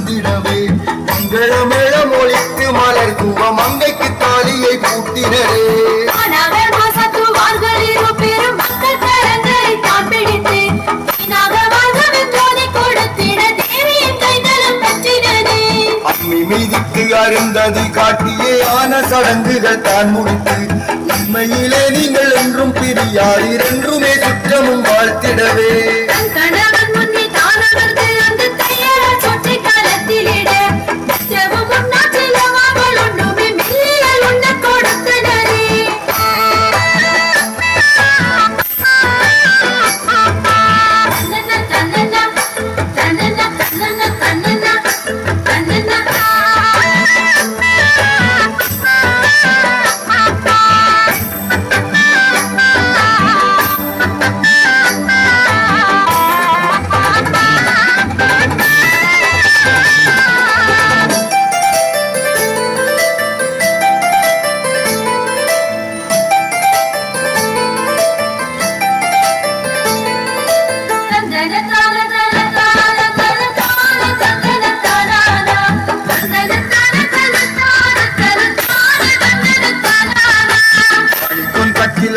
வந்திடவே மங்களமேள மொழிக்கு மலர் தூவ மங்கைக்கு தாலியை பூட்டினரே மீதிக்கு அருந்ததி காட்டியே ஆன சடங்குகள் தான் முடித்து உண்மையிலே நீங்கள் என்றும் பிரியாதீர் என்றுமே சுற்றமும் வாழ்த்திடவே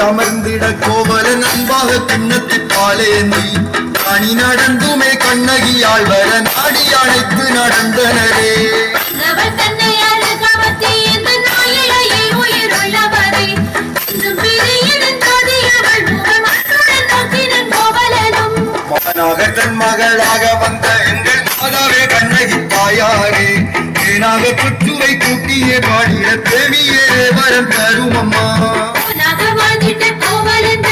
அமர்ந்திட கோவலன் அன்பாக கிண்ணத்து பாலேந்தி அணி நடந்துமே கண்ணகியால் வர நாடி அழைத்து நடந்தனரே மானாக தன் மகளாக வந்த எங்கள் மாதாவே கண்ணகி தாயாரே ஏனாக புற்றுவை கூட்டியே பாடிய தேவியே வரம் தரும் அம்மா கோவலன்